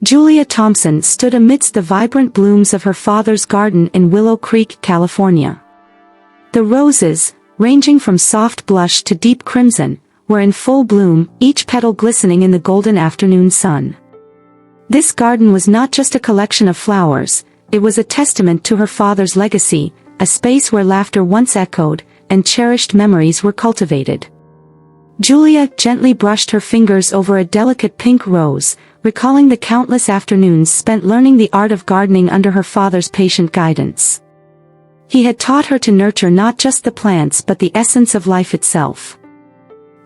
Julia Thompson stood amidst the vibrant blooms of her father's garden in Willow Creek, California. The roses, ranging from soft blush to deep crimson, were in full bloom, each petal glistening in the golden afternoon sun. This garden was not just a collection of flowers, it was a testament to her father's legacy, a space where laughter once echoed, and cherished memories were cultivated. Julia gently brushed her fingers over a delicate pink rose, recalling the countless afternoons spent learning the art of gardening under her father's patient guidance. He had taught her to nurture not just the plants but the essence of life itself.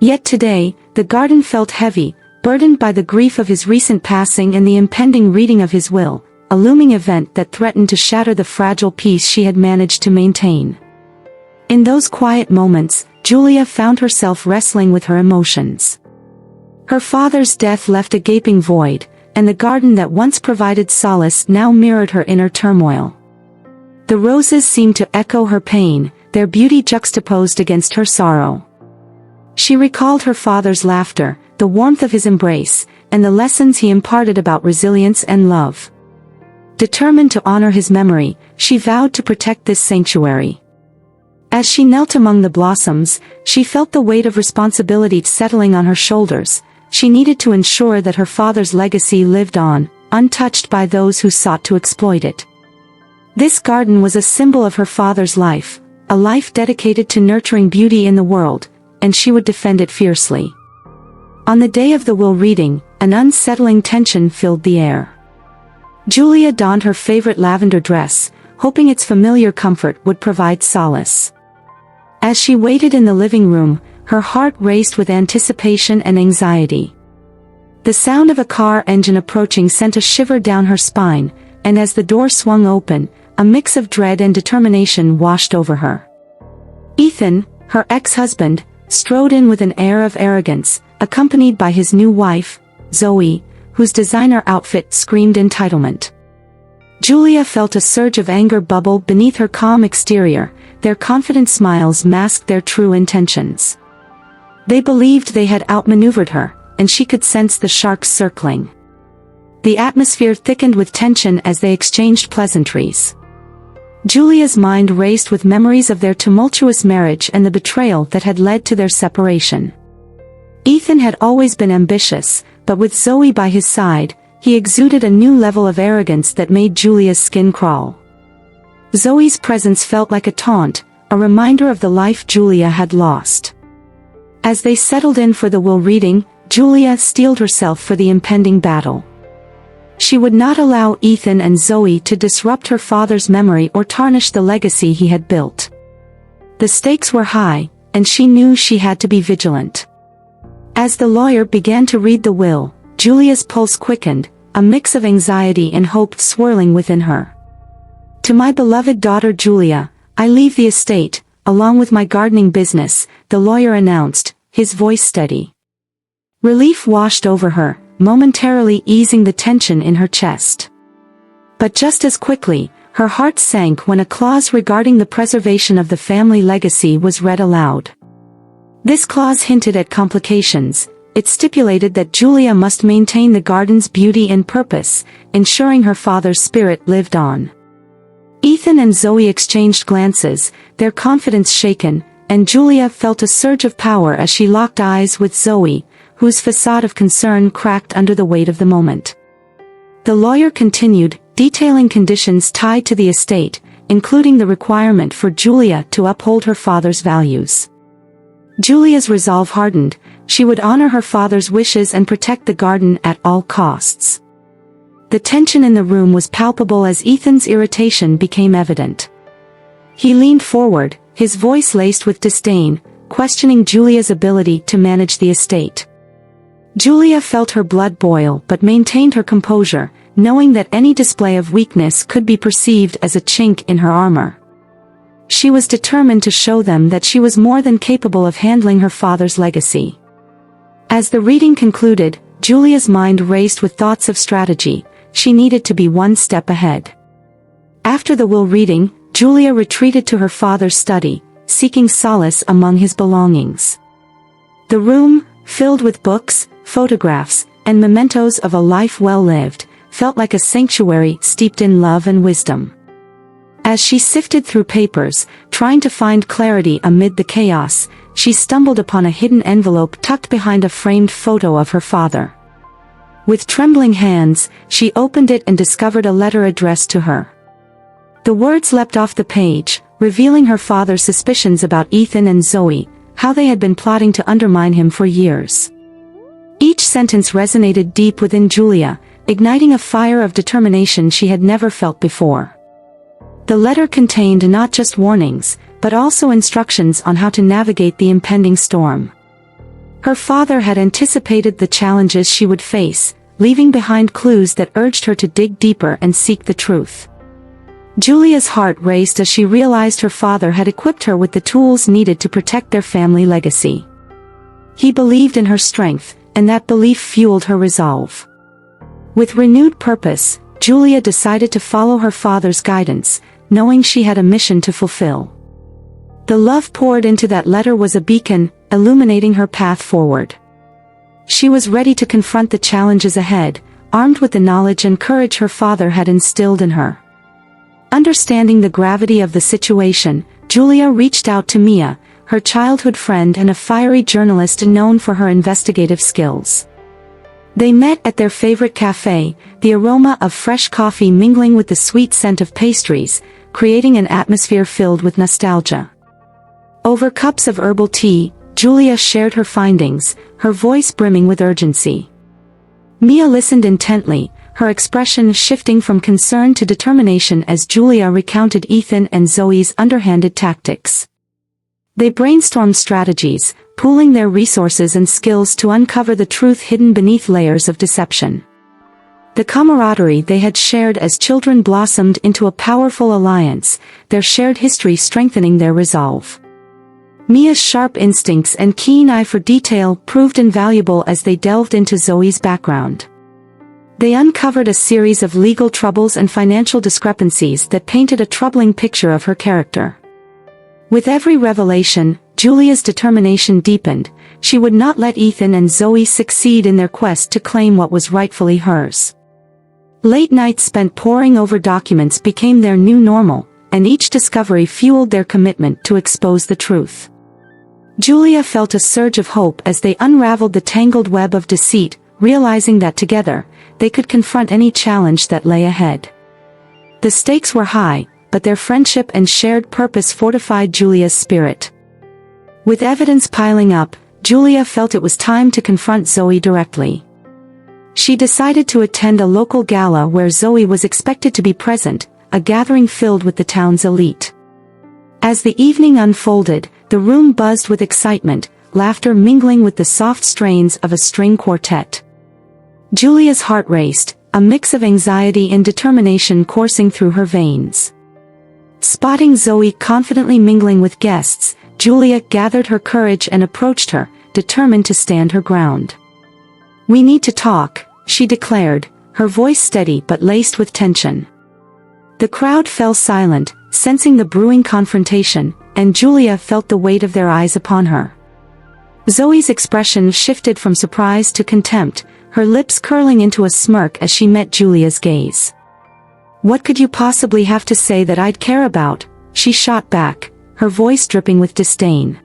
Yet today, the garden felt heavy, burdened by the grief of his recent passing and the impending reading of his will, a looming event that threatened to shatter the fragile peace she had managed to maintain. In those quiet moments, Julia found herself wrestling with her emotions. Her father's death left a gaping void, and the garden that once provided solace now mirrored her inner turmoil. The roses seemed to echo her pain, their beauty juxtaposed against her sorrow. She recalled her father's laughter, the warmth of his embrace, and the lessons he imparted about resilience and love. Determined to honor his memory, she vowed to protect this sanctuary. As she knelt among the blossoms, she felt the weight of responsibility settling on her shoulders. She needed to ensure that her father's legacy lived on, untouched by those who sought to exploit it. This garden was a symbol of her father's life, a life dedicated to nurturing beauty in the world, and she would defend it fiercely. On the day of the will reading, an unsettling tension filled the air. Julia donned her favorite lavender dress, hoping its familiar comfort would provide solace. As she waited in the living room, her heart raced with anticipation and anxiety. The sound of a car engine approaching sent a shiver down her spine, and as the door swung open, a mix of dread and determination washed over her. Ethan, her ex-husband, strode in with an air of arrogance, accompanied by his new wife, Zoe, whose designer outfit screamed entitlement. Julia felt a surge of anger bubble beneath her calm exterior. Their confident smiles masked their true intentions. They believed they had outmaneuvered her, and she could sense the sharks circling. The atmosphere thickened with tension as they exchanged pleasantries. Julia's mind raced with memories of their tumultuous marriage and the betrayal that had led to their separation. Ethan had always been ambitious, but with Zoe by his side, he exuded a new level of arrogance that made Julia's skin crawl. Zoe's presence felt like a taunt, a reminder of the life Julia had lost. As they settled in for the will reading, Julia steeled herself for the impending battle. She would not allow Ethan and Zoe to disrupt her father's memory or tarnish the legacy he had built. The stakes were high, and she knew she had to be vigilant. As the lawyer began to read the will, Julia's pulse quickened, a mix of anxiety and hope swirling within her. "To my beloved daughter Julia, I leave the estate, along with my gardening business," the lawyer announced, his voice steady. Relief washed over her, momentarily easing the tension in her chest. But just as quickly, her heart sank when a clause regarding the preservation of the family legacy was read aloud. This clause hinted at complications. It stipulated that Julia must maintain the garden's beauty and purpose, ensuring her father's spirit lived on. Ethan and Zoe exchanged glances, their confidence shaken, and Julia felt a surge of power as she locked eyes with Zoe, whose facade of concern cracked under the weight of the moment. The lawyer continued, detailing conditions tied to the estate, including the requirement for Julia to uphold her father's values. Julia's resolve hardened. She would honor her father's wishes and protect the garden at all costs. The tension in the room was palpable as Ethan's irritation became evident. He leaned forward, his voice laced with disdain, questioning Julia's ability to manage the estate. Julia felt her blood boil but maintained her composure, knowing that any display of weakness could be perceived as a chink in her armor. She was determined to show them that she was more than capable of handling her father's legacy. As the reading concluded, Julia's mind raced with thoughts of strategy. She needed to be one step ahead. After the will reading, Julia retreated to her father's study, seeking solace among his belongings. The room, filled with books, photographs, and mementos of a life well lived, felt like a sanctuary steeped in love and wisdom. As she sifted through papers, trying to find clarity amid the chaos, she stumbled upon a hidden envelope tucked behind a framed photo of her father. With trembling hands, she opened it and discovered a letter addressed to her. The words leapt off the page, revealing her father's suspicions about Ethan and Zoe, how they had been plotting to undermine him for years. Each sentence resonated deep within Julia, igniting a fire of determination she had never felt before. The letter contained not just warnings, but also instructions on how to navigate the impending storm. Her father had anticipated the challenges she would face, leaving behind clues that urged her to dig deeper and seek the truth. Julia's heart raced as she realized her father had equipped her with the tools needed to protect their family legacy. He believed in her strength, and that belief fueled her resolve. With renewed purpose, Julia decided to follow her father's guidance, knowing she had a mission to fulfill. The love poured into that letter was a beacon, illuminating her path forward. She was ready to confront the challenges ahead, armed with the knowledge and courage her father had instilled in her. Understanding the gravity of the situation, Julia reached out to Mia, her childhood friend and a fiery journalist known for her investigative skills. They met at their favorite cafe, the aroma of fresh coffee mingling with the sweet scent of pastries, creating an atmosphere filled with nostalgia. Over cups of herbal tea, Julia shared her findings, her voice brimming with urgency. Mia listened intently, her expression shifting from concern to determination as Julia recounted Ethan and Zoe's underhanded tactics. They brainstormed strategies, pooling their resources and skills to uncover the truth hidden beneath layers of deception. The camaraderie they had shared as children blossomed into a powerful alliance, their shared history strengthening their resolve. Mia's sharp instincts and keen eye for detail proved invaluable as they delved into Zoe's background. They uncovered a series of legal troubles and financial discrepancies that painted a troubling picture of her character. With every revelation, Julia's determination deepened. She would not let Ethan and Zoe succeed in their quest to claim what was rightfully hers. Late nights spent poring over documents became their new normal, and each discovery fueled their commitment to expose the truth. Julia felt a surge of hope as they unraveled the tangled web of deceit, realizing that together, they could confront any challenge that lay ahead. The stakes were high, but their friendship and shared purpose fortified Julia's spirit. With evidence piling up, Julia felt it was time to confront Zoe directly. She decided to attend a local gala where Zoe was expected to be present, a gathering filled with the town's elite. As the evening unfolded, the room buzzed with excitement, laughter mingling with the soft strains of a string quartet. Julia's heart raced, a mix of anxiety and determination coursing through her veins. Spotting Zoe confidently mingling with guests, Julia gathered her courage and approached her, determined to stand her ground. "We need to talk," she declared, her voice steady but laced with tension. The crowd fell silent, sensing the brewing confrontation, and Julia felt the weight of their eyes upon her. Zoe's expression shifted from surprise to contempt, her lips curling into a smirk as she met Julia's gaze. "What could you possibly have to say that I'd care about?" she shot back, her voice dripping with disdain.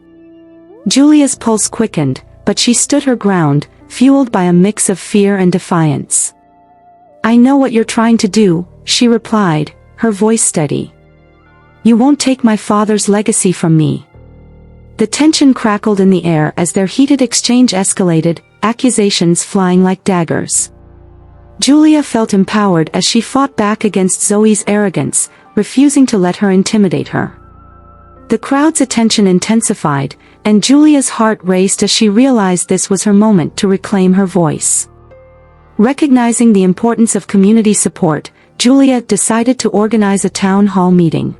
Julia's pulse quickened, but she stood her ground, fueled by a mix of fear and defiance. "I know what you're trying to do," she replied, her voice steady. "You won't take my father's legacy from me." The tension crackled in the air as their heated exchange escalated, accusations flying like daggers. Julia felt empowered as she fought back against Zoe's arrogance, refusing to let her intimidate her. The crowd's attention intensified, and Julia's heart raced as she realized this was her moment to reclaim her voice. Recognizing the importance of community support, Julia decided to organize a town hall meeting.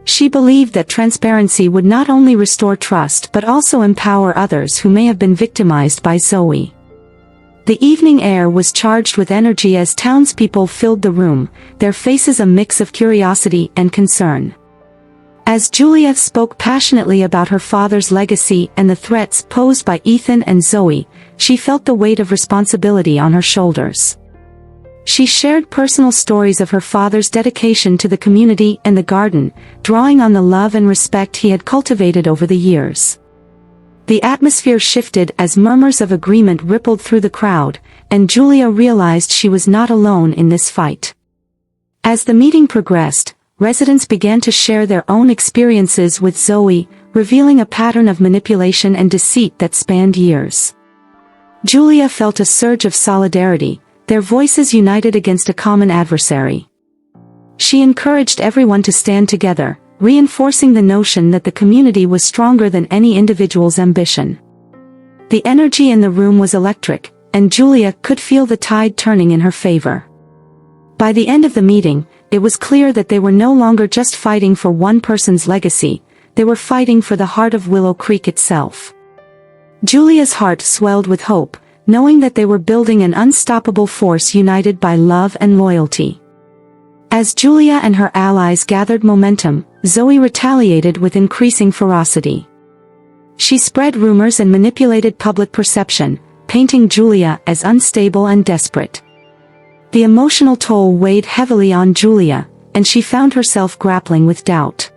She believed that transparency would not only restore trust but also empower others who may have been victimized by Zoe. The evening air was charged with energy as townspeople filled the room, their faces a mix of curiosity and concern. As Julia spoke passionately about her father's legacy and the threats posed by Ethan and Zoe, she felt the weight of responsibility on her shoulders. She shared personal stories of her father's dedication to the community and the garden, drawing on the love and respect he had cultivated over the years. The atmosphere shifted as murmurs of agreement rippled through the crowd, and Julia realized she was not alone in this fight. As the meeting progressed, residents began to share their own experiences with Zoe, revealing a pattern of manipulation and deceit that spanned years. Julia felt a surge of solidarity, their voices united against a common adversary. She encouraged everyone to stand together, reinforcing the notion that the community was stronger than any individual's ambition. The energy in the room was electric, and Julia could feel the tide turning in her favor. By the end of the meeting, it was clear that they were no longer just fighting for one person's legacy, they were fighting for the heart of Willow Creek itself. Julia's heart swelled with hope, knowing that they were building an unstoppable force united by love and loyalty. As Julia and her allies gathered momentum, Zoe retaliated with increasing ferocity. She spread rumors and manipulated public perception, painting Julia as unstable and desperate. The emotional toll weighed heavily on Julia, and she found herself grappling with doubt.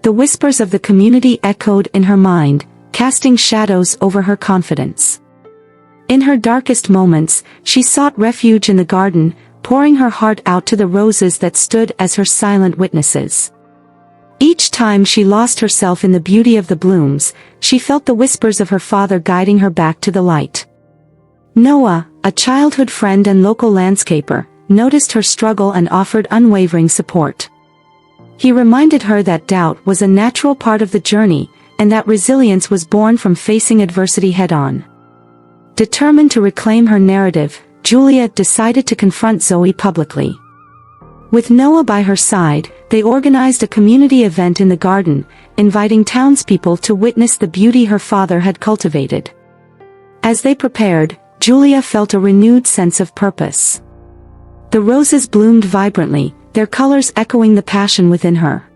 The whispers of the community echoed in her mind, casting shadows over her confidence. In her darkest moments, she sought refuge in the garden, pouring her heart out to the roses that stood as her silent witnesses. Each time she lost herself in the beauty of the blooms, she felt the whispers of her father guiding her back to the light. Noah, a childhood friend and local landscaper, noticed her struggle and offered unwavering support. He reminded her that doubt was a natural part of the journey, and that resilience was born from facing adversity head-on. Determined to reclaim her narrative, Julia decided to confront Zoe publicly. With Noah by her side, they organized a community event in the garden, inviting townspeople to witness the beauty her father had cultivated. As they prepared, Julia felt a renewed sense of purpose. The roses bloomed vibrantly, their colors echoing the passion within her.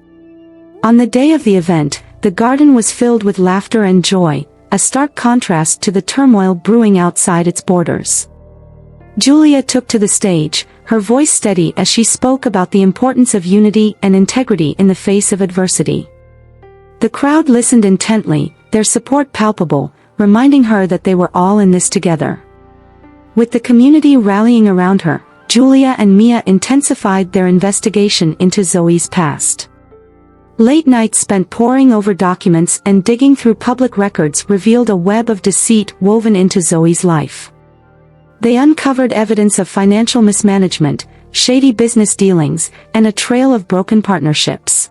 On the day of the event, the garden was filled with laughter and joy, a stark contrast to the turmoil brewing outside its borders. Julia took to the stage, her voice steady as she spoke about the importance of unity and integrity in the face of adversity. The crowd listened intently, their support palpable, reminding her that they were all in this together. With the community rallying around her, Julia and Mia intensified their investigation into Zoe's past. Late nights spent poring over documents and digging through public records revealed a web of deceit woven into Zoe's life. They uncovered evidence of financial mismanagement, shady business dealings, and a trail of broken partnerships.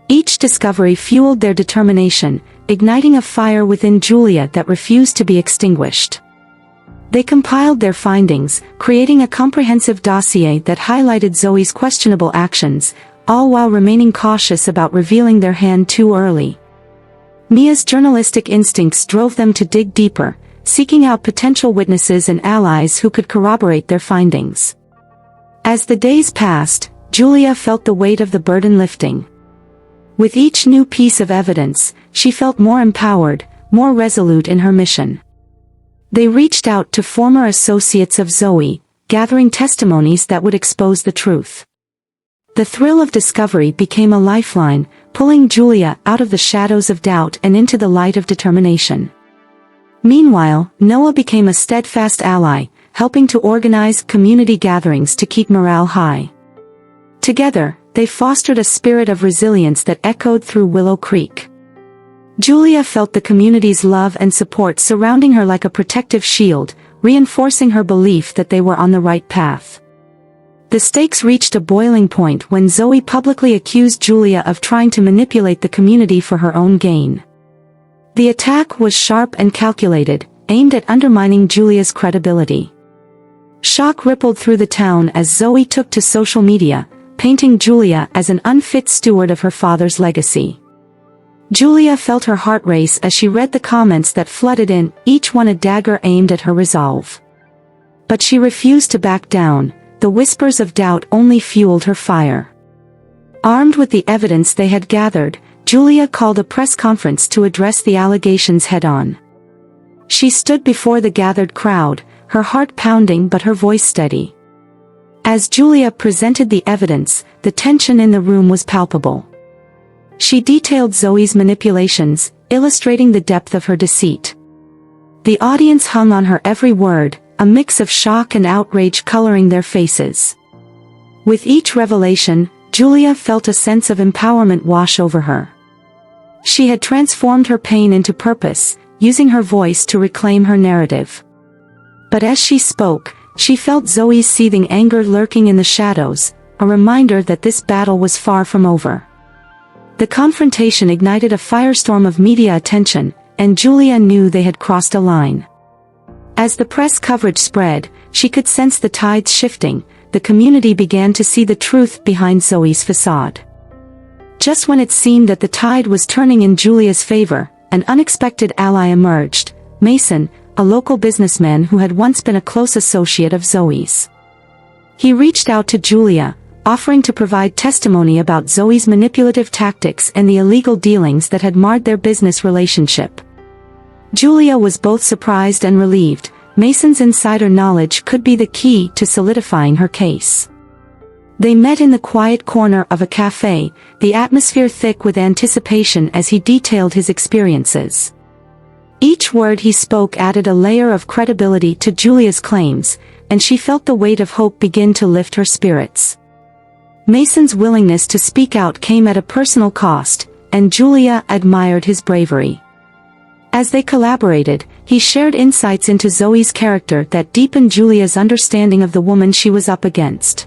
Each discovery fueled their determination, igniting a fire within Julia that refused to be extinguished. They compiled their findings, creating a comprehensive dossier that highlighted Zoe's questionable actions, all while remaining cautious about revealing their hand too early. Mia's journalistic instincts drove them to dig deeper, seeking out potential witnesses and allies who could corroborate their findings. As the days passed, Julia felt the weight of the burden lifting. With each new piece of evidence, she felt more empowered, more resolute in her mission. They reached out to former associates of Zoe, gathering testimonies that would expose the truth. The thrill of discovery became a lifeline, pulling Julia out of the shadows of doubt and into the light of determination. Meanwhile, Noah became a steadfast ally, helping to organize community gatherings to keep morale high. Together, they fostered a spirit of resilience that echoed through Willow Creek. Julia felt the community's love and support surrounding her like a protective shield, reinforcing her belief that they were on the right path. The stakes reached a boiling point when Zoe publicly accused Julia of trying to manipulate the community for her own gain. The attack was sharp and calculated, aimed at undermining Julia's credibility. Shock rippled through the town as Zoe took to social media, painting Julia as an unfit steward of her father's legacy. Julia felt her heart race as she read the comments that flooded in, each one a dagger aimed at her resolve. But she refused to back down, the whispers of doubt only fueled her fire. Armed with the evidence they had gathered, Julia called a press conference to address the allegations head-on. She stood before the gathered crowd, her heart pounding but her voice steady. As Julia presented the evidence, the tension in the room was palpable. She detailed Zoe's manipulations, illustrating the depth of her deceit. The audience hung on her every word, a mix of shock and outrage coloring their faces. With each revelation, Julia felt a sense of empowerment wash over her. She had transformed her pain into purpose, using her voice to reclaim her narrative. But as she spoke, she felt Zoe's seething anger lurking in the shadows, a reminder that this battle was far from over. The confrontation ignited a firestorm of media attention, and Julia knew they had crossed a line. As the press coverage spread, she could sense the tides shifting. The community began to see the truth behind Zoe's facade. Just when it seemed that the tide was turning in Julia's favor, an unexpected ally emerged, Mason, a local businessman who had once been a close associate of Zoe's. He reached out to Julia, offering to provide testimony about Zoe's manipulative tactics and the illegal dealings that had marred their business relationship. Julia was both surprised and relieved. Mason's insider knowledge could be the key to solidifying her case. They met in the quiet corner of a cafe, the atmosphere thick with anticipation as he detailed his experiences. Each word he spoke added a layer of credibility to Julia's claims, and she felt the weight of hope begin to lift her spirits. Mason's willingness to speak out came at a personal cost, and Julia admired his bravery. As they collaborated, he shared insights into Zoe's character that deepened Julia's understanding of the woman she was up against.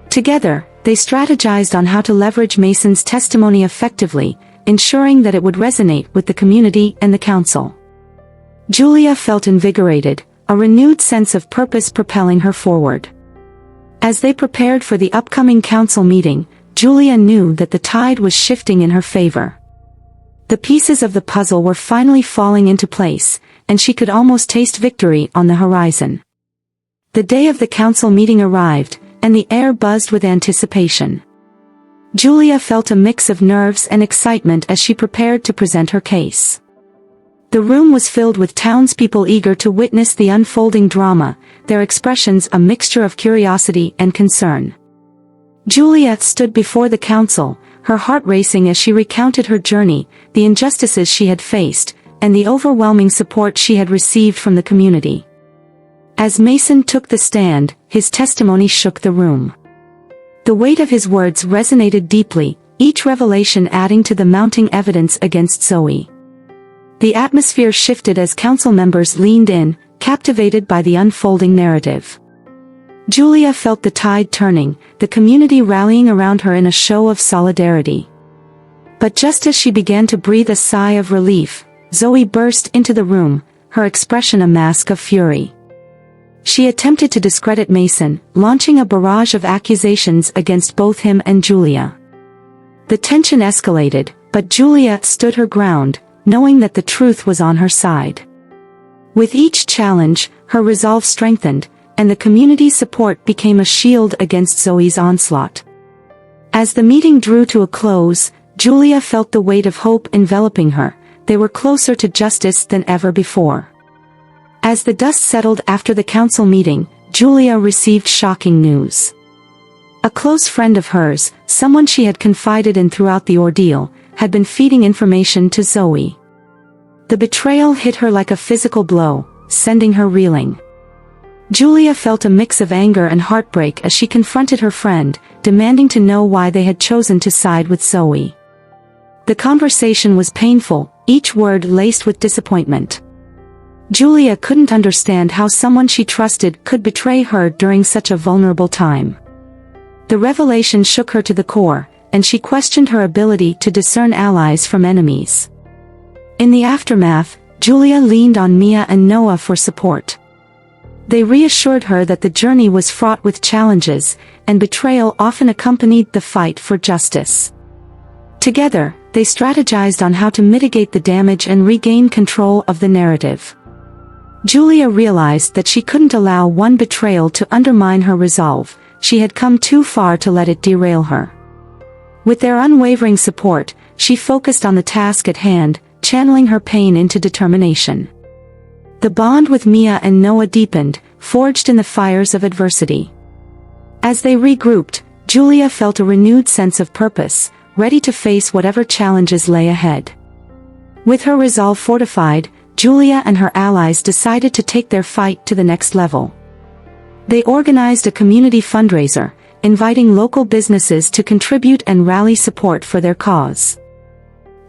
Together, they strategized on how to leverage Mason's testimony effectively, ensuring that it would resonate with the community and the council. Julia felt invigorated, a renewed sense of purpose propelling her forward. As they prepared for the upcoming council meeting, Julia knew that the tide was shifting in her favor. The pieces of the puzzle were finally falling into place, and she could almost taste victory on the horizon. The day of the council meeting arrived, and the air buzzed with anticipation. Julia felt a mix of nerves and excitement as she prepared to present her case. The room was filled with townspeople eager to witness the unfolding drama, their expressions a mixture of curiosity and concern. Julia stood before the council, her heart racing as she recounted her journey, the injustices she had faced, and the overwhelming support she had received from the community. As Mason took the stand, his testimony shook the room. The weight of his words resonated deeply, each revelation adding to the mounting evidence against Zoe. The atmosphere shifted as council members leaned in, captivated by the unfolding narrative. Julia felt the tide turning, the community rallying around her in a show of solidarity. But just as she began to breathe a sigh of relief, Zoe burst into the room, her expression a mask of fury. She attempted to discredit Mason, launching a barrage of accusations against both him and Julia. The tension escalated, but Julia stood her ground, knowing that the truth was on her side. With each challenge, her resolve strengthened, and the community's support became a shield against Zoe's onslaught. As the meeting drew to a close, Julia felt the weight of hope enveloping her. They were closer to justice than ever before. As the dust settled after the council meeting, Julia received shocking news. A close friend of hers, someone she had confided in throughout the ordeal, had been feeding information to Zoe. The betrayal hit her like a physical blow, sending her reeling. Julia felt a mix of anger and heartbreak as she confronted her friend, demanding to know why they had chosen to side with Zoe. The conversation was painful, each word laced with disappointment. Julia couldn't understand how someone she trusted could betray her during such a vulnerable time. The revelation shook her to the core, and she questioned her ability to discern allies from enemies. In the aftermath, Julia leaned on Mia and Noah for support. They reassured her that the journey was fraught with challenges, and betrayal often accompanied the fight for justice. Together, they strategized on how to mitigate the damage and regain control of the narrative. Julia realized that she couldn't allow one betrayal to undermine her resolve. She had come too far to let it derail her. With their unwavering support, she focused on the task at hand, channeling her pain into determination. The bond with Mia and Noah deepened, forged in the fires of adversity. As they regrouped, Julia felt a renewed sense of purpose, ready to face whatever challenges lay ahead. With her resolve fortified, Julia and her allies decided to take their fight to the next level. They organized a community fundraiser, inviting local businesses to contribute and rally support for their cause.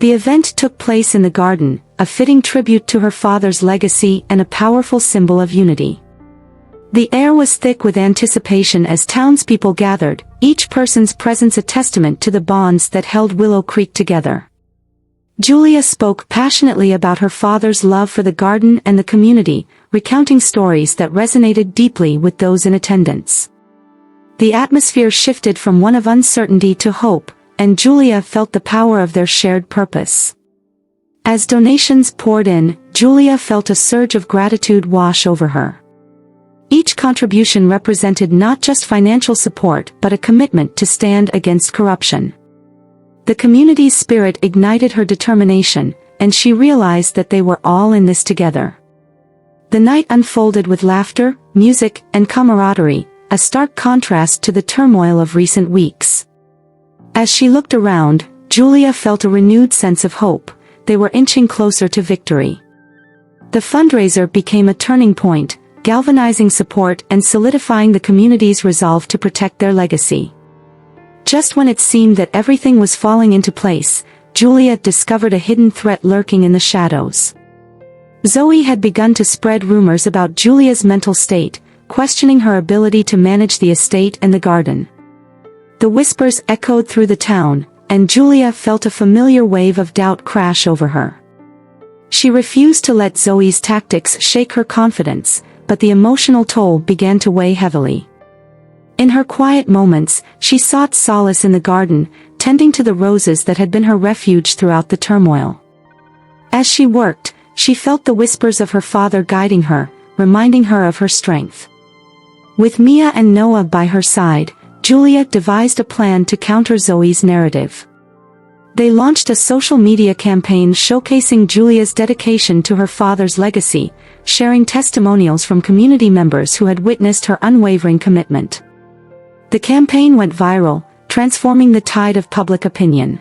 The event took place in the garden, a fitting tribute to her father's legacy and a powerful symbol of unity. The air was thick with anticipation as townspeople gathered, each person's presence a testament to the bonds that held Willow Creek together. Julia spoke passionately about her father's love for the garden and the community, recounting stories that resonated deeply with those in attendance. The atmosphere shifted from one of uncertainty to hope, and Julia felt the power of their shared purpose. As donations poured in, Julia felt a surge of gratitude wash over her. Each contribution represented not just financial support but a commitment to stand against corruption. The community's spirit ignited her determination, and she realized that they were all in this together. The night unfolded with laughter, music, and camaraderie, a stark contrast to the turmoil of recent weeks. As she looked around, Julia felt a renewed sense of hope. They were inching closer to victory. The fundraiser became a turning point, galvanizing support and solidifying the community's resolve to protect their legacy. Just when it seemed that everything was falling into place, Julia discovered a hidden threat lurking in the shadows. Zoe had begun to spread rumors about Julia's mental state, questioning her ability to manage the estate and the garden. The whispers echoed through the town, and Julia felt a familiar wave of doubt crash over her. She refused to let Zoe's tactics shake her confidence, but the emotional toll began to weigh heavily. In her quiet moments, she sought solace in the garden, tending to the roses that had been her refuge throughout the turmoil. As she worked, she felt the whispers of her father guiding her, reminding her of her strength. With Mia and Noah by her side, Julia devised a plan to counter Zoe's narrative. They launched a social media campaign showcasing Julia's dedication to her father's legacy, sharing testimonials from community members who had witnessed her unwavering commitment. The campaign went viral, transforming the tide of public opinion.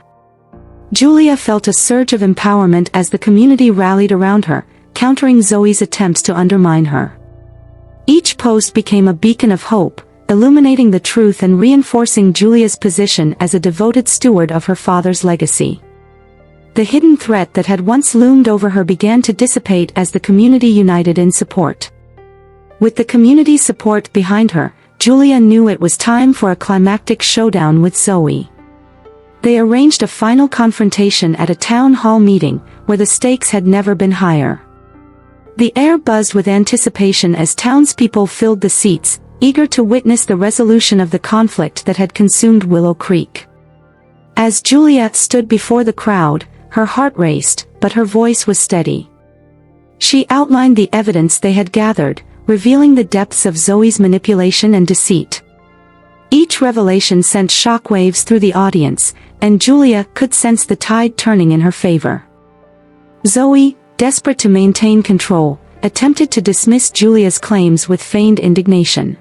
Julia felt a surge of empowerment as the community rallied around her, countering Zoe's attempts to undermine her. Each post became a beacon of hope, illuminating the truth and reinforcing Julia's position as a devoted steward of her father's legacy. The hidden threat that had once loomed over her began to dissipate as the community united in support. With the community's support behind her, Julia knew it was time for a climactic showdown with Zoe. They arranged a final confrontation at a town hall meeting, where the stakes had never been higher. The air buzzed with anticipation as townspeople filled the seats, eager to witness the resolution of the conflict that had consumed Willow Creek. As Julia stood before the crowd, her heart raced, but her voice was steady. She outlined the evidence they had gathered, revealing the depths of Zoe's manipulation and deceit. Each revelation sent shockwaves through the audience, and Julia could sense the tide turning in her favor. Zoe, desperate to maintain control, attempted to dismiss Julia's claims with feigned indignation.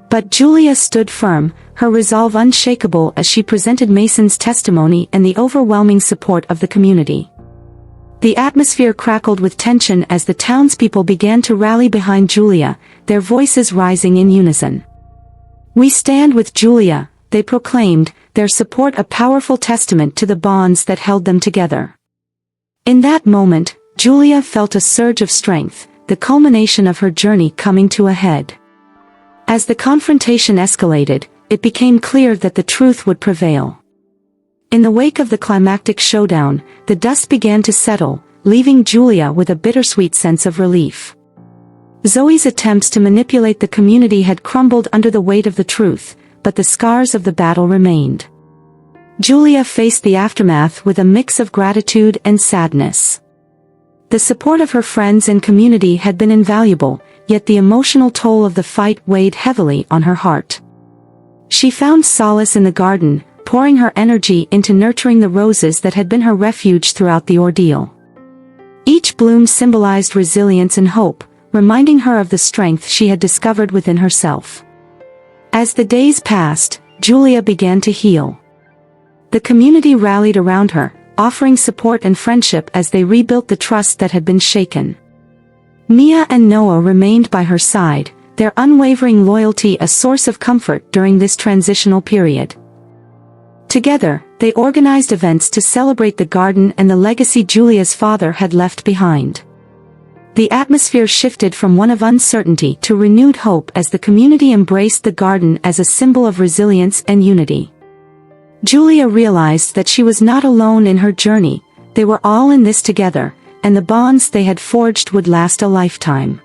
But Julia stood firm, her resolve unshakable as she presented Mason's testimony and the overwhelming support of the community. The atmosphere crackled with tension as the townspeople began to rally behind Julia, their voices rising in unison. "We stand with Julia," they proclaimed, their support a powerful testament to the bonds that held them together. In that moment, Julia felt a surge of strength, the culmination of her journey coming to a head. As the confrontation escalated, it became clear that the truth would prevail. In the wake of the climactic showdown, the dust began to settle, leaving Julia with a bittersweet sense of relief. Zoe's attempts to manipulate the community had crumbled under the weight of the truth, but the scars of the battle remained. Julia faced the aftermath with a mix of gratitude and sadness. The support of her friends and community had been invaluable, yet the emotional toll of the fight weighed heavily on her heart. She found solace in the garden, pouring her energy into nurturing the roses that had been her refuge throughout the ordeal. Each bloom symbolized resilience and hope, reminding her of the strength she had discovered within herself. As the days passed, Julia began to heal. The community rallied around her, offering support and friendship as they rebuilt the trust that had been shaken. Mia and Noah remained by her side, their unwavering loyalty a source of comfort during this transitional period. Together, they organized events to celebrate the garden and the legacy Julia's father had left behind. The atmosphere shifted from one of uncertainty to renewed hope as the community embraced the garden as a symbol of resilience and unity. Julia realized that she was not alone in her journey, they were all in this together, and the bonds they had forged would last a lifetime.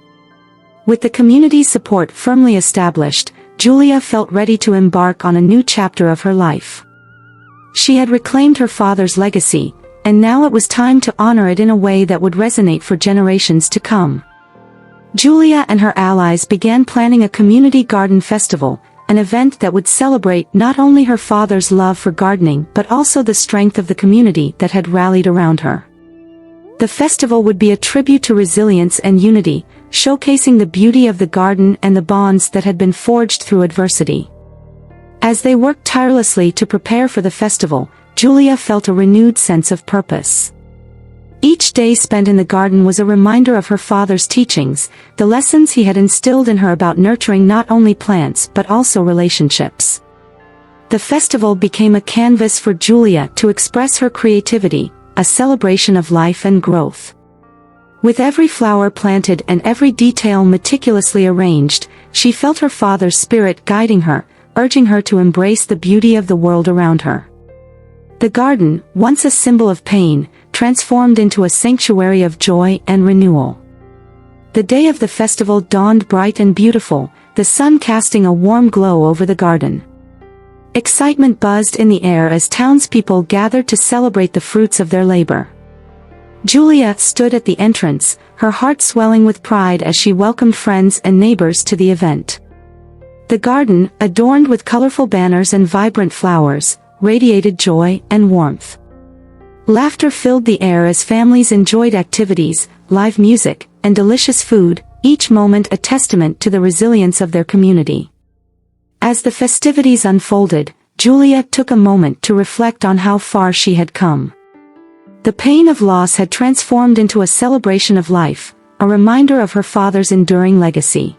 With the community's support firmly established, Julia felt ready to embark on a new chapter of her life. She had reclaimed her father's legacy, and now it was time to honor it in a way that would resonate for generations to come. Julia and her allies began planning a community garden festival, an event that would celebrate not only her father's love for gardening but also the strength of the community that had rallied around her. The festival would be a tribute to resilience and unity, showcasing the beauty of the garden and the bonds that had been forged through adversity. As they worked tirelessly to prepare for the festival, Julia felt a renewed sense of purpose. Each day spent in the garden was a reminder of her father's teachings, the lessons he had instilled in her about nurturing not only plants but also relationships. The festival became a canvas for Julia to express her creativity, a celebration of life and growth. With every flower planted and every detail meticulously arranged, she felt her father's spirit guiding her, urging her to embrace the beauty of the world around her. The garden, once a symbol of pain, transformed into a sanctuary of joy and renewal. The day of the festival dawned bright and beautiful, the sun casting a warm glow over the garden. Excitement buzzed in the air as townspeople gathered to celebrate the fruits of their labor. Julia stood at the entrance, her heart swelling with pride as she welcomed friends and neighbors to the event. The garden, adorned with colorful banners and vibrant flowers, radiated joy and warmth. Laughter filled the air as families enjoyed activities, live music, and delicious food, each moment a testament to the resilience of their community. As the festivities unfolded, Julia took a moment to reflect on how far she had come. The pain of loss had transformed into a celebration of life, a reminder of her father's enduring legacy.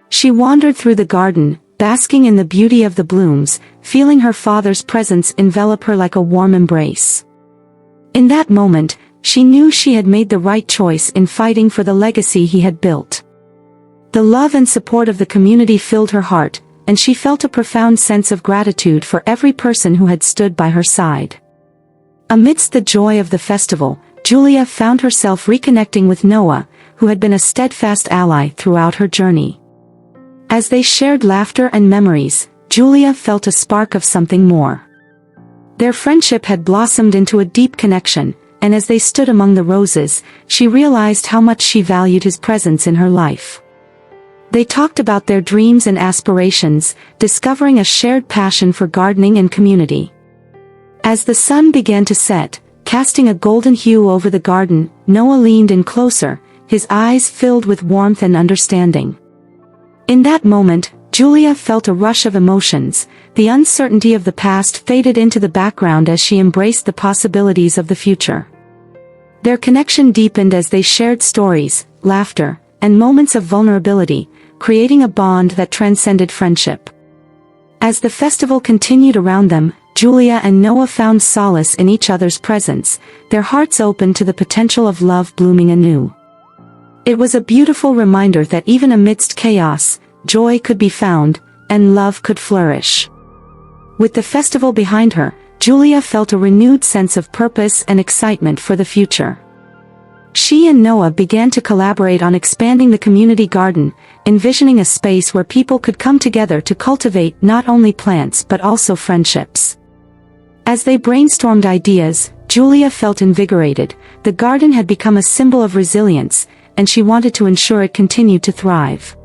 She wandered through the garden, basking in the beauty of the blooms, feeling her father's presence envelop her like a warm embrace. In that moment, she knew she had made the right choice in fighting for the legacy he had built. The love and support of the community filled her heart, and she felt a profound sense of gratitude for every person who had stood by her side. Amidst the joy of the festival, Julia found herself reconnecting with Noah, who had been a steadfast ally throughout her journey. As they shared laughter and memories, Julia felt a spark of something more. Their friendship had blossomed into a deep connection, and as they stood among the roses, she realized how much she valued his presence in her life. They talked about their dreams and aspirations, discovering a shared passion for gardening and community. As the sun began to set, casting a golden hue over the garden, Noah leaned in closer, his eyes filled with warmth and understanding. In that moment, Julia felt a rush of emotions. The uncertainty of the past faded into the background as she embraced the possibilities of the future. Their connection deepened as they shared stories, laughter, and moments of vulnerability, creating a bond that transcended friendship. As the festival continued around them, Julia and Noah found solace in each other's presence, their hearts open to the potential of love blooming anew. It was a beautiful reminder that even amidst chaos, joy could be found, and love could flourish. With the festival behind her, Julia felt a renewed sense of purpose and excitement for the future. She and Noah began to collaborate on expanding the community garden, envisioning a space where people could come together to cultivate not only plants but also friendships. As they brainstormed ideas, Julia felt invigorated. The garden had become a symbol of resilience, and she wanted to ensure it continued to thrive.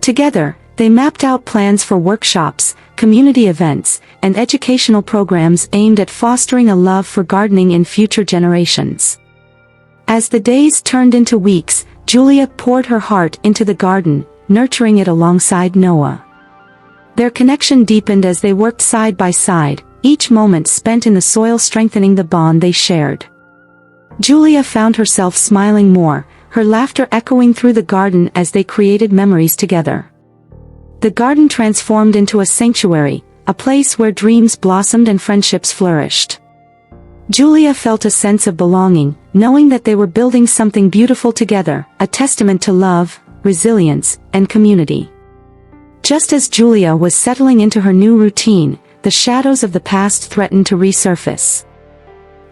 Together, they mapped out plans for workshops, community events, and educational programs aimed at fostering a love for gardening in future generations. As the days turned into weeks, Julia poured her heart into the garden, nurturing it alongside Noah. Their connection deepened as they worked side by side, each moment spent in the soil strengthening the bond they shared. Julia found herself smiling more, her laughter echoing through the garden as they created memories together. The garden transformed into a sanctuary, a place where dreams blossomed and friendships flourished. Julia felt a sense of belonging, knowing that they were building something beautiful together, a testament to love, resilience, and community. Just as Julia was settling into her new routine, the shadows of the past threatened to resurface.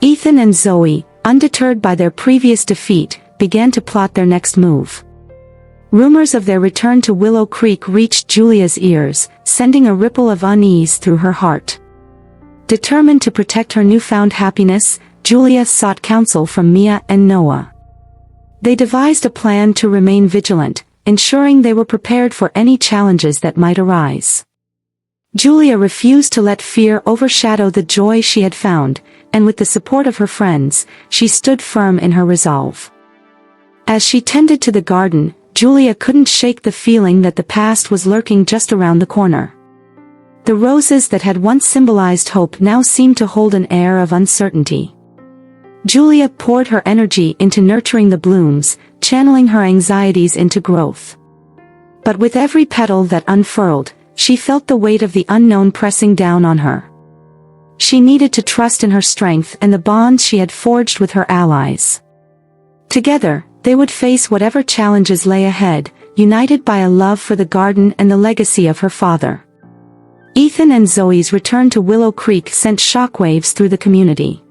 Ethan and Zoe, undeterred by their previous defeat, began to plot their next move. Rumors of their return to Willow Creek reached Julia's ears, sending a ripple of unease through her heart. Determined to protect her newfound happiness, Julia sought counsel from Mia and Noah. They devised a plan to remain vigilant, ensuring they were prepared for any challenges that might arise. Julia refused to let fear overshadow the joy she had found, and with the support of her friends, she stood firm in her resolve. As she tended to the garden, Julia couldn't shake the feeling that the past was lurking just around the corner. The roses that had once symbolized hope now seemed to hold an air of uncertainty. Julia poured her energy into nurturing the blooms, channeling her anxieties into growth. But with every petal that unfurled, she felt the weight of the unknown pressing down on her. She needed to trust in her strength and the bonds she had forged with her allies. Together, they would face whatever challenges lay ahead, united by a love for the garden and the legacy of her father. Ethan and Zoe's return to Willow Creek sent shockwaves through the community.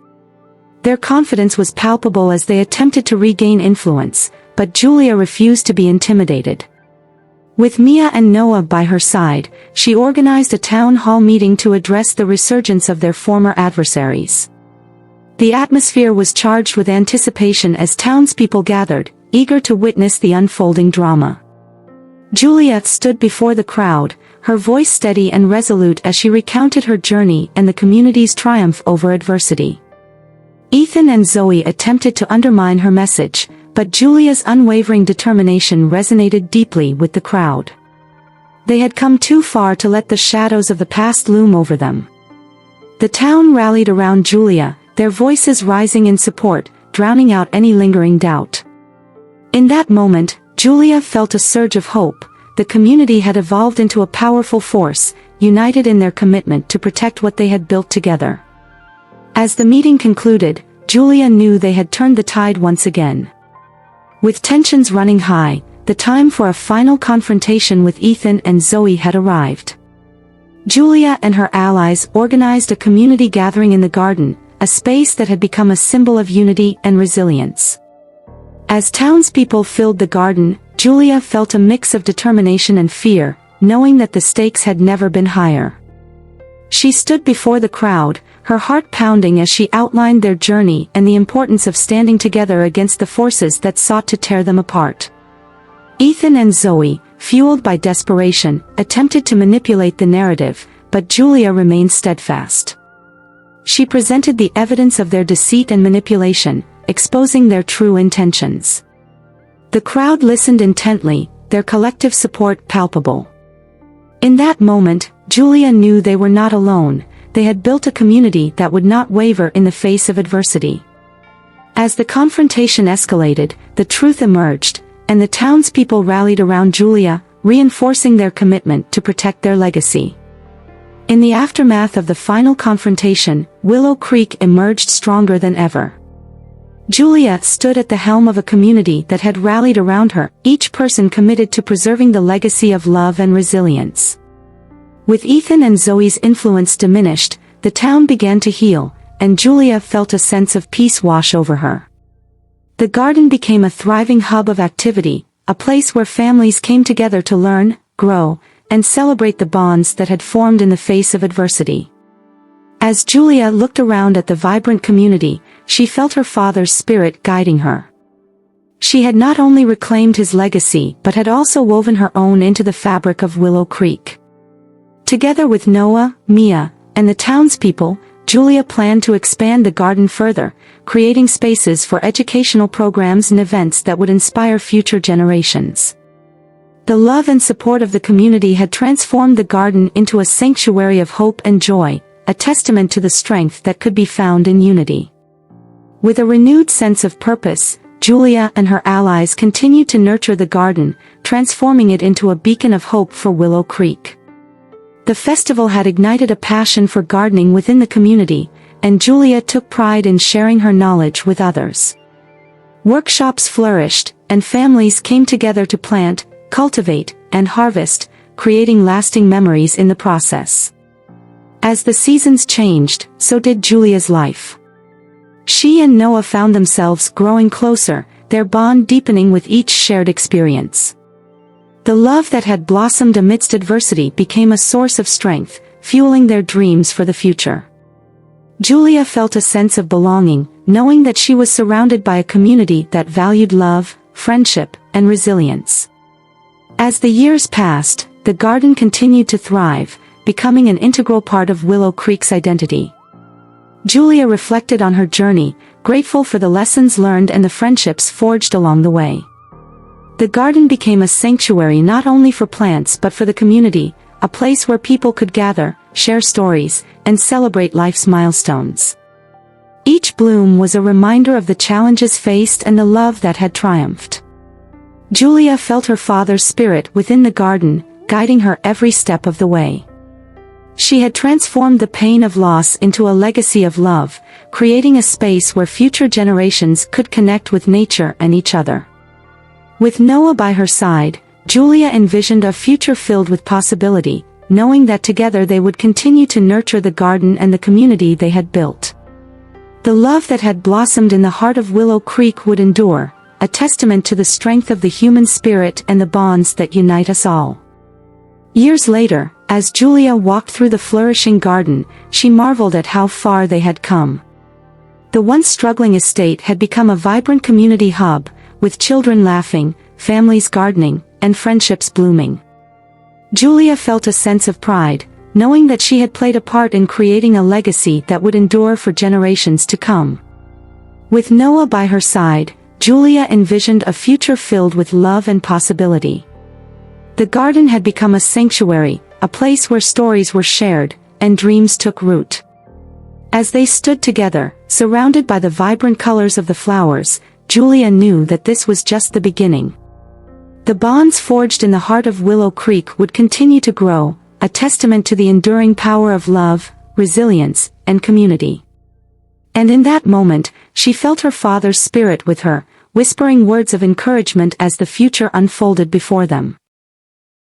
Their confidence was palpable as they attempted to regain influence, but Julia refused to be intimidated. With Mia and Noah by her side, she organized a town hall meeting to address the resurgence of their former adversaries. The atmosphere was charged with anticipation as townspeople gathered, eager to witness the unfolding drama. Julia stood before the crowd, her voice steady and resolute as she recounted her journey and the community's triumph over adversity. Ethan and Zoe attempted to undermine her message, but Julia's unwavering determination resonated deeply with the crowd. They had come too far to let the shadows of the past loom over them. The town rallied around Julia, their voices rising in support, drowning out any lingering doubt. In that moment, Julia felt a surge of hope. The community had evolved into a powerful force, united in their commitment to protect what they had built together. As the meeting concluded, Julia knew they had turned the tide once again. With tensions running high, the time for a final confrontation with Ethan and Zoe had arrived. Julia and her allies organized a community gathering in the garden, a space that had become a symbol of unity and resilience. As townspeople filled the garden, Julia felt a mix of determination and fear, knowing that the stakes had never been higher. She stood before the crowd, her heart pounding as she outlined their journey and the importance of standing together against the forces that sought to tear them apart. Ethan and Zoe, fueled by desperation, attempted to manipulate the narrative, but Julia remained steadfast. She presented the evidence of their deceit and manipulation, exposing their true intentions. The crowd listened intently, their collective support palpable. In that moment, Julia knew they were not alone. They had built a community that would not waver in the face of adversity. As the confrontation escalated, the truth emerged, and the townspeople rallied around Julia, reinforcing their commitment to protect their legacy. In the aftermath of the final confrontation, Willow Creek emerged stronger than ever. Julia stood at the helm of a community that had rallied around her, each person committed to preserving the legacy of love and resilience. With Ethan and Zoe's influence diminished, the town began to heal, and Julia felt a sense of peace wash over her. The garden became a thriving hub of activity, a place where families came together to learn, grow, and celebrate the bonds that had formed in the face of adversity. As Julia looked around at the vibrant community, she felt her father's spirit guiding her. She had not only reclaimed his legacy but had also woven her own into the fabric of Willow Creek. Together with Noah, Mia, and the townspeople, Julia planned to expand the garden further, creating spaces for educational programs and events that would inspire future generations. The love and support of the community had transformed the garden into a sanctuary of hope and joy, a testament to the strength that could be found in unity. With a renewed sense of purpose, Julia and her allies continued to nurture the garden, transforming it into a beacon of hope for Willow Creek. The festival had ignited a passion for gardening within the community, and Julia took pride in sharing her knowledge with others. Workshops flourished, and families came together to plant, cultivate, and harvest, creating lasting memories in the process. As the seasons changed, so did Julia's life. She and Noah found themselves growing closer, their bond deepening with each shared experience. The love that had blossomed amidst adversity became a source of strength, fueling their dreams for the future. Julia felt a sense of belonging, knowing that she was surrounded by a community that valued love, friendship, and resilience. As the years passed, the garden continued to thrive, becoming an integral part of Willow Creek's identity. Julia reflected on her journey, grateful for the lessons learned and the friendships forged along the way. The garden became a sanctuary not only for plants but for the community, a place where people could gather, share stories, and celebrate life's milestones. Each bloom was a reminder of the challenges faced and the love that had triumphed. Julia felt her father's spirit within the garden, guiding her every step of the way. She had transformed the pain of loss into a legacy of love, creating a space where future generations could connect with nature and each other. With Noah by her side, Julia envisioned a future filled with possibility, knowing that together they would continue to nurture the garden and the community they had built. The love that had blossomed in the heart of Willow Creek would endure, a testament to the strength of the human spirit and the bonds that unite us all. Years later, as Julia walked through the flourishing garden, she marveled at how far they had come. The once struggling estate had become a vibrant community hub, with children laughing, families gardening, and friendships blooming. Julia felt a sense of pride, knowing that she had played a part in creating a legacy that would endure for generations to come. With Noah by her side, Julia envisioned a future filled with love and possibility. The garden had become a sanctuary, a place where stories were shared, and dreams took root. As they stood together, surrounded by the vibrant colors of the flowers, Julia knew that this was just the beginning. The bonds forged in the heart of Willow Creek would continue to grow, a testament to the enduring power of love, resilience, and community. And in that moment, she felt her father's spirit with her, whispering words of encouragement as the future unfolded before them.